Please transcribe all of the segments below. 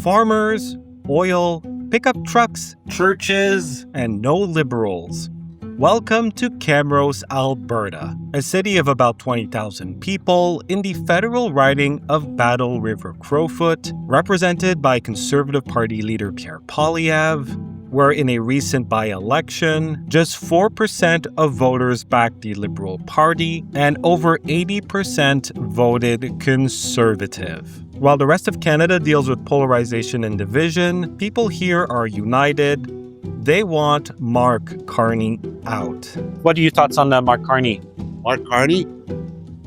farmers, oil, pickup trucks, churches, and no liberals. Welcome to Camrose, Alberta, a city of about 20,000 people in the federal riding of Battle River-Crowfoot, represented by Conservative Party leader Pierre Poilievre, where in a recent by-election, just 4% of voters backed the Liberal Party and over 80% voted Conservative. While the rest of Canada deals with polarization and division, people here are united. They want Mark Carney out. What are your thoughts on Mark Carney? Mark Carney?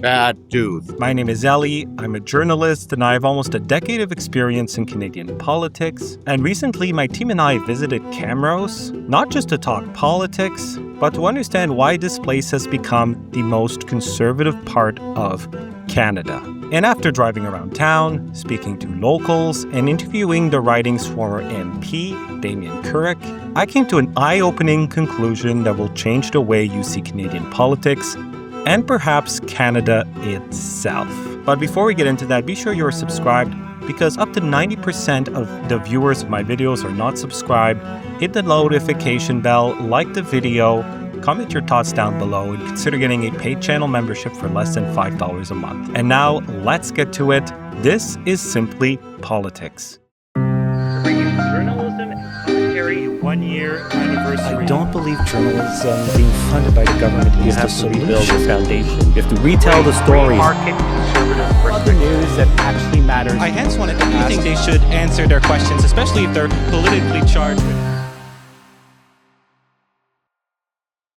Bad dude. My name is Ellie. I'm a journalist and I have almost a decade of experience in Canadian politics. And recently, my team and I visited Camrose, not just to talk politics, but to understand why this place has become the most conservative part of Canada. And after driving around town, speaking to locals, and interviewing the riding's former MP, Damien Couric, I came to an eye-opening conclusion that will change the way you see Canadian politics and perhaps Canada itself. But before we get into that, be sure you're subscribed because up to 90% of the viewers of my videos are not subscribed. Hit the notification bell, like the video, comment your thoughts down below, and consider getting a paid channel membership for less than $5 a month. And now, let's get to it. This is Simply Politics. Journalism commentary 1 year anniversary. I don't believe journalism being funded by the government is the solution. You have to rebuild the foundation. You have to retell the stories. Market conservative Other news that actually matters. I hence wanted to ask. I think they should answer their questions, especially if they're politically charged with.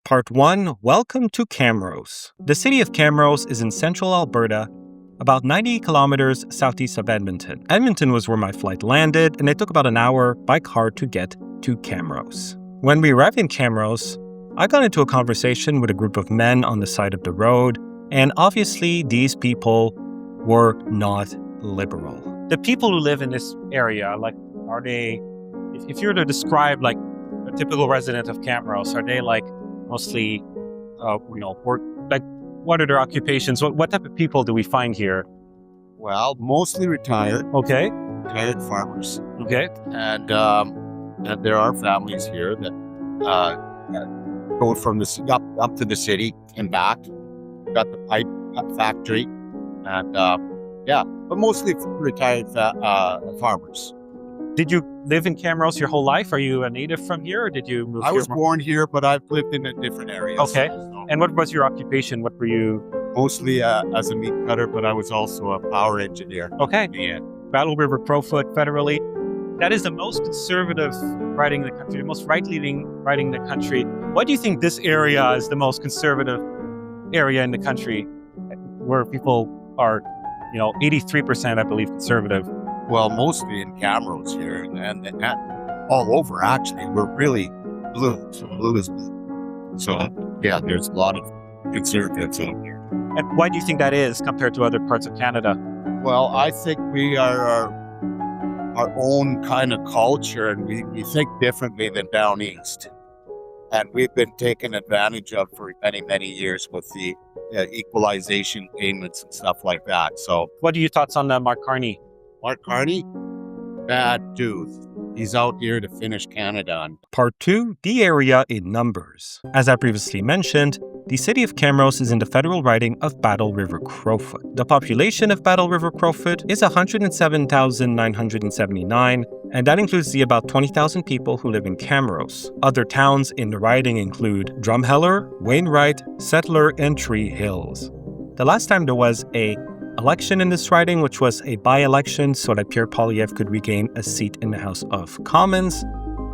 Part 1, Welcome to Camrose. The city of Camrose is in central Alberta, about 90 kilometers southeast of Edmonton. Edmonton was where my flight landed, and it took about an hour by car to get to Camrose. When we arrived in Camrose, I got into a conversation with a group of men on the side of the road, and obviously these people were not liberal. The people who live in this area, like, are they, if you were to describe like a typical resident of Camrose, are they like mostly, work, like, what are their occupations? What type of people do we find here? Well, mostly retired. Okay. Retired farmers. Okay. And there are families here that go from the up to the city and back. We've got the pipe factory, and but mostly retired farmers. Did you live in Camrose your whole life? Are you a native from here, or did you move here? I was born here, but I've lived in different areas. Okay. So And what was your occupation? What were you? mostly as a meat cutter, but I was also a power engineer. Okay. Yeah. Battle River-Crowfoot federally. That is the most conservative riding in the country, the most right-leaning riding in the country. Why do you think this area is the most conservative area in the country, where people are, 83%, I believe, conservative? Well, mostly in Camrose here, and all over, actually. We're really blue. So blue is blue. So, yeah, there's a lot of conservatives out here. And why do you think that is compared to other parts of Canada? Well, I think we are our own kind of culture, and we think differently than down east. And we've been taken advantage of for many, many years with the equalization payments and stuff like that. So, What are your thoughts on Mark Carney? Mark Carney, bad dude. He's out here to finish Canada. Part 2, the area in numbers. As I previously mentioned, the city of Camrose is in the federal riding of Battle River-Crowfoot. The population of Battle River-Crowfoot is 107,979, and that includes the about 20,000 people who live in Camrose. Other towns in the riding include Drumheller, Wainwright, Settler, and Tree Hills. The last time there was a election in this riding, which was a by-election so that Pierre Poilievre could regain a seat in the House of Commons,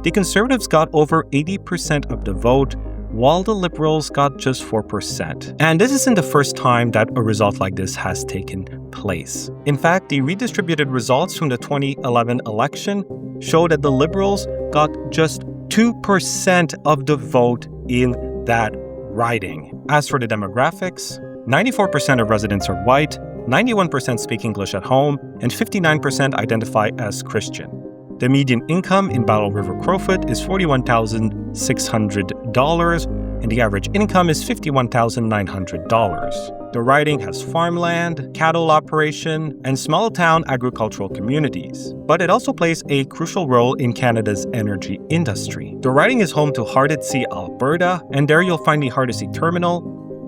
the Conservatives got over 80% of the vote, while the Liberals got just 4%. And this isn't the first time that a result like this has taken place. In fact, the redistributed results from the 2011 election show that the Liberals got just 2% of the vote in that riding. As for the demographics, 94% of residents are white, 91% speak English at home, and 59% identify as Christian. The median income in Battle River-Crowfoot is $41,600, and the average income is $51,900. The riding has farmland, cattle operation, and small-town agricultural communities. But it also plays a crucial role in Canada's energy industry. The riding is home to Hardisty, Alberta, and there you'll find the Hardisty Terminal,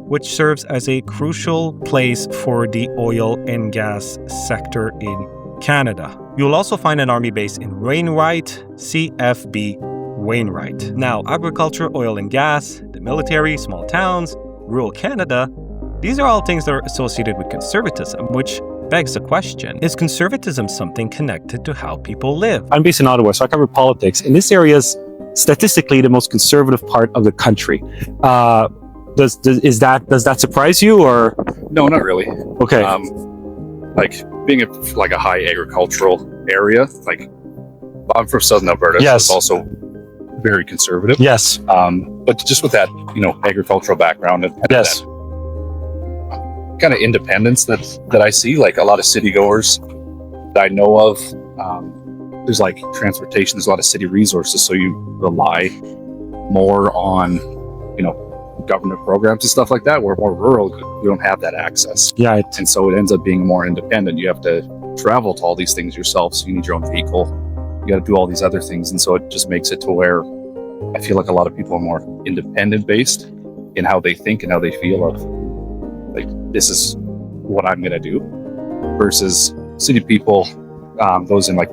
which serves as a crucial place for the oil and gas sector in Canada. You'll also find an army base in Wainwright, CFB Wainwright. Now, agriculture, oil and gas, the military, small towns, rural Canada, these are all things that are associated with conservatism, which begs the question, is conservatism something connected to how people live? I'm based in Ottawa, so I cover politics, and this area is statistically the most conservative part of the country. Does that surprise you, or? No, not really. Okay. Like being a high agricultural area, like I'm from Southern Alberta, Yes. so it's also very conservative. Yes. But just with that, agricultural background and Yes. that kind of independence that I see, like a lot of city goers that I know of, there's like transportation, there's a lot of city resources, so you rely more on, government programs and stuff like that. We're more rural, we don't have that access. Yeah. And so it ends up being more independent. You have to travel to all these things yourself, so you need your own vehicle. You got to do all these other things, and so it just makes it to where I feel like a lot of people are more independent based in how they think and how they feel of, like, this is what I'm going to do, versus city people, those in like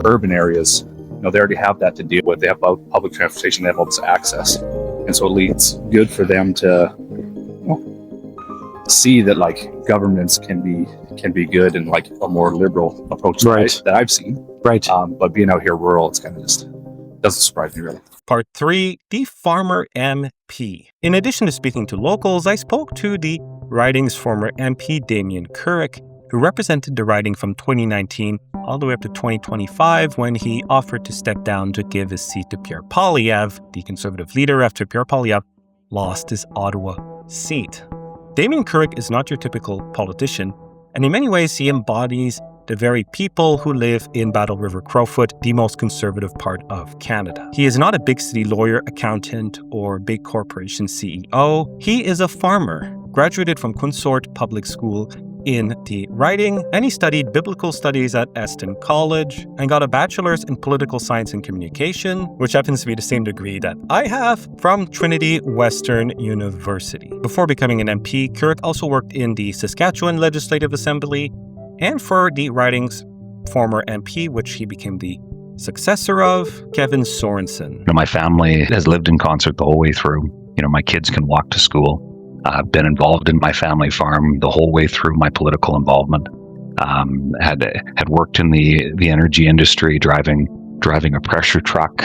urban areas, they already have that to deal with. They have public transportation, they have all this access. And so it leads good for them to see that like governments can be good and like a more liberal approach that I've seen. Right. But being out here rural, it's kind of just doesn't surprise me really. Part 3, the Farmer MP. In addition to speaking to locals, I spoke to the riding's former MP, Damien Currick, who represented the riding from 2019 all the way up to 2025 when he offered to step down to give his seat to Pierre Poilievre, the Conservative leader, after Pierre Poilievre lost his Ottawa seat. Damien Currick is not your typical politician, and in many ways he embodies the very people who live in Battle River-Crowfoot, the most conservative part of Canada. He is not a big city lawyer, accountant, or big corporation CEO. He is a farmer, graduated from Consort Public School in the riding, and he studied biblical studies at Eston College and got a bachelor's in political science and communication, which happens to be the same degree that I have, from Trinity Western University. Before becoming an MP, Currick also worked in the Saskatchewan Legislative Assembly and for the riding's former MP, which he became the successor of, Kevin Sorensen. My family has lived in Consort the whole way through. My kids can walk to school. I've been involved in my family farm the whole way through my political involvement. Had worked in the energy industry, driving a pressure truck,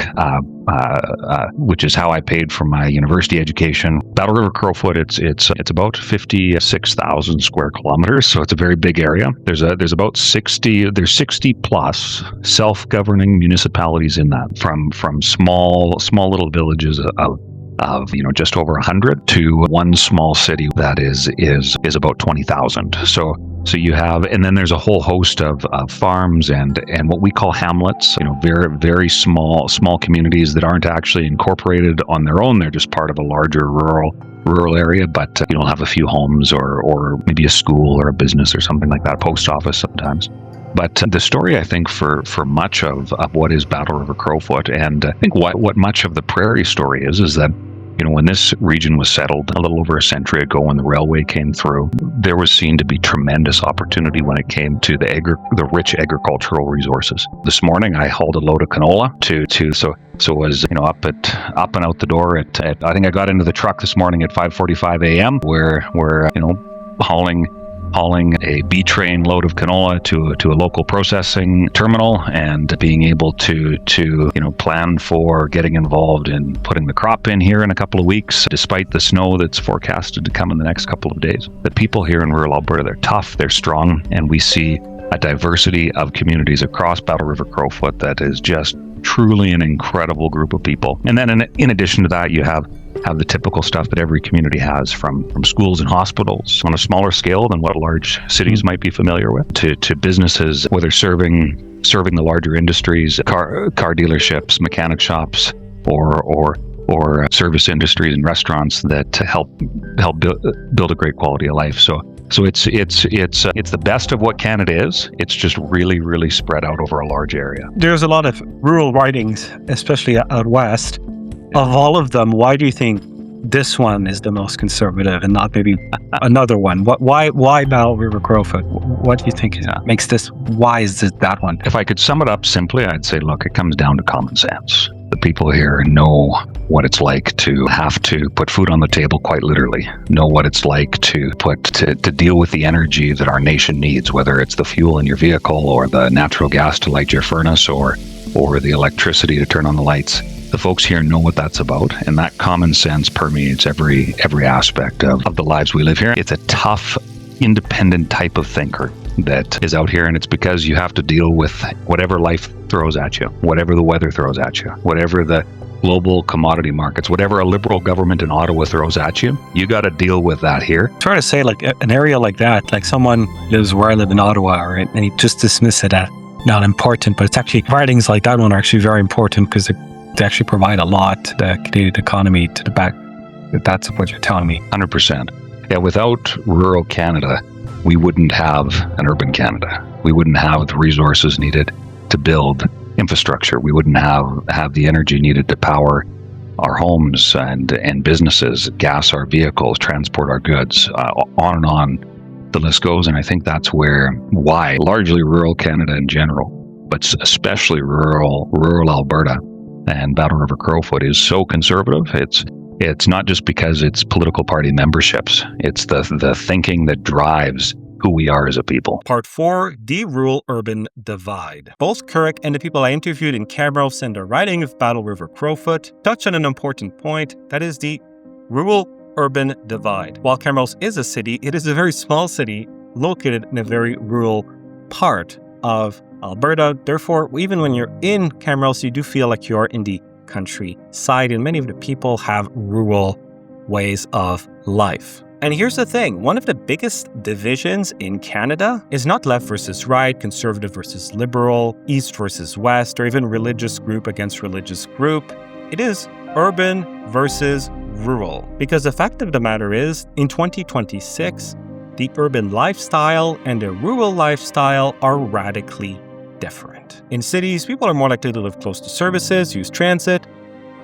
which is how I paid for my university education. Battle River-Crowfoot, it's about 56,000 square kilometers, so it's a very big area. There's about 60 plus self-governing municipalities in that, from small little villages of just over 100 to one small city that is about 20,000. So you have, and then there's a whole host of farms and what we call hamlets, very, very small communities that aren't actually incorporated on their own. They're just part of a larger rural area, but you'll have a few homes or maybe a school or a business or something like that, a post office sometimes. But the story, I think, for much of what is Battle River-Crowfoot, and I think what much of the prairie story is that, when this region was settled a little over a century ago, when the railway came through, there was seen to be tremendous opportunity when it came to the rich agricultural resources. This morning, I hauled a load of canola so was up and out the door at I think I got into the truck this morning at 5:45 a.m. We're hauling a B train load of canola to a local processing terminal, and being able to plan for getting involved in putting the crop in here in a couple of weeks, despite the snow that's forecasted to come in the next couple of days. The people here in rural Alberta, they're tough, they're strong, and we see a diversity of communities across Battle River-Crowfoot that is just truly an incredible group of people. And then in addition to that, you have the typical stuff that every community has, from schools and hospitals on a smaller scale than what large cities might be familiar with, to businesses, whether serving the larger industries, car dealerships, mechanic shops, or or service industries and restaurants that help build a great quality of life. So it's the best of what Canada is. It's just really, really spread out over a large area. There's a lot of rural ridings, especially out west. Of all of them, why do you think this one is the most conservative and not maybe another one? Why Battle River-Crowfoot? What do you think makes this? Why is it that one? If I could sum it up simply, I'd say, look, it comes down to common sense. The people here know what it's like to have to put food on the table, quite literally. Know what it's like to deal with the energy that our nation needs, whether it's the fuel in your vehicle or the natural gas to light your furnace or the electricity to turn on the lights. The folks here know what that's about, and that common sense permeates every aspect of the lives we live here. It's a tough, independent type of thinker that is out here, and it's because you have to deal with whatever life throws at you, whatever the weather throws at you, whatever the global commodity markets, whatever a liberal government in Ottawa throws at you, you got to deal with that here. Try to say like an area like that, like someone lives where I live in Ottawa, right? And you just dismiss it as not important, but it's actually ridings like that one are actually very important because they actually provide a lot to the Canadian economy to the back. That's what you're telling me. 100%. Yeah, without rural Canada, we wouldn't have an urban Canada. We wouldn't have the resources needed to build infrastructure. We wouldn't have the energy needed to power our homes and businesses, gas our vehicles, transport our goods, on and on the list goes. And I think that's why largely rural Canada in general, but especially rural Alberta and Battle River-Crowfoot is so conservative. It's not just because it's political party memberships. It's the thinking that drives who we are as a people. Part 4, the rural-urban divide. Both Kirk and the people I interviewed in Camrose and the riding of Battle River-Crowfoot touch on an important point, that is the rural-urban divide. While Camrose is a city, it is a very small city located in a very rural part of Alberta. Therefore, even when you're in Camrose, you do feel like you're in the countryside, and many of the people have rural ways of life. And here's the thing, one of the biggest divisions in Canada is not left versus right, conservative versus liberal, east versus west, or even religious group against religious group. It is urban versus rural. Because the fact of the matter is, in 2026, the urban lifestyle and the rural lifestyle are radically different. In cities, people are more likely to live close to services, use transit,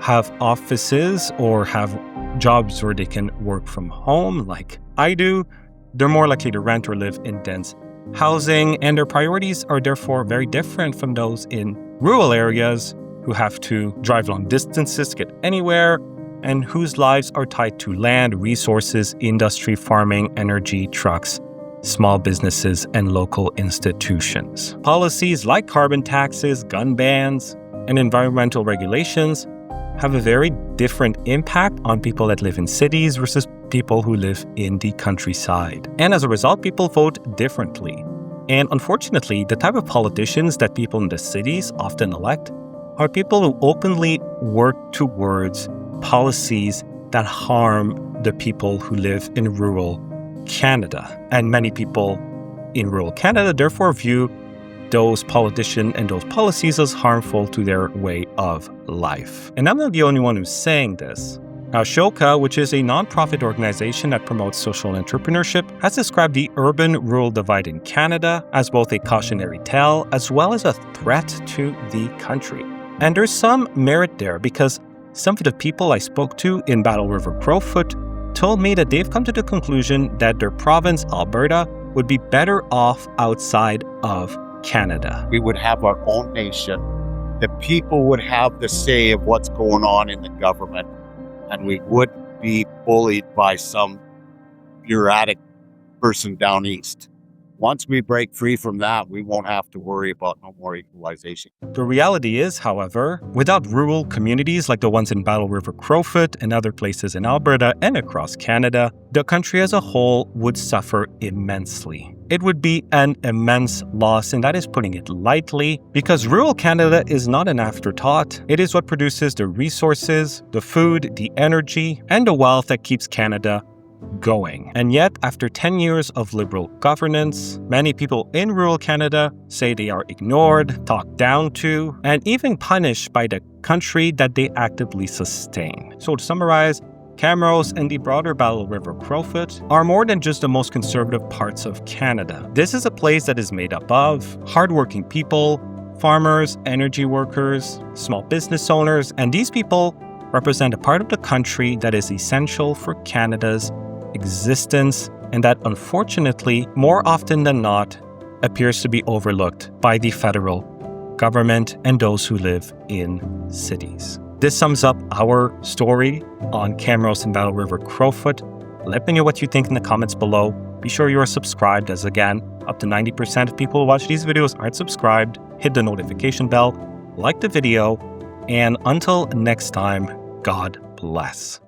have offices, or have jobs where they can work from home like I do. They're more likely to rent or live in dense housing, and their priorities are therefore very different from those in rural areas who have to drive long distances to get anywhere and whose lives are tied to land, resources, industry, farming, energy, trucks, small businesses, and local institutions. Policies like carbon taxes, gun bans, and environmental regulations have a very different impact on people that live in cities versus people who live in the countryside. And as a result, people vote differently. And unfortunately, the type of politicians that people in the cities often elect are people who openly work towards policies that harm the people who live in rural Canada. And many people in rural Canada therefore view those politicians and those policies as harmful to their way of life. And I'm not the only one who's saying this. Ashoka, which is a nonprofit organization that promotes social entrepreneurship, has described the urban-rural divide in Canada as both a cautionary tale as well as a threat to the country. And there's some merit there because some of the people I spoke to in Battle River-Crowfoot told me that they've come to the conclusion that their province, Alberta, would be better off outside of Canada. We would have our own nation. The people would have the say of what's going on in the government, and we wouldn't be bullied by some bureaucratic person down east. Once we break free from that, we won't have to worry about no more equalization. The reality is, however, without rural communities like the ones in Battle River-Crowfoot and other places in Alberta and across Canada, the country as a whole would suffer immensely. It would be an immense loss, and that is putting it lightly, because rural Canada is not an afterthought. It is what produces the resources, the food, the energy, and the wealth that keeps Canada going. And yet, after 10 years of Liberal governance, many people in rural Canada say they are ignored, talked down to, and even punished by the country that they actively sustain. So to summarize, Camrose and the broader Battle River-Crowfoot are more than just the most conservative parts of Canada. This is a place that is made up of hardworking people, farmers, energy workers, small business owners, and these people represent a part of the country that is essential for Canada's existence and that unfortunately, more often than not, appears to be overlooked by the federal government and those who live in cities. This sums up our story on Camrose and Battle River-Crowfoot. Let me know what you think in the comments below. Be sure you are subscribed, as again, up to 90% of people who watch these videos aren't subscribed. Hit the notification bell, like the video, and until next time, God bless.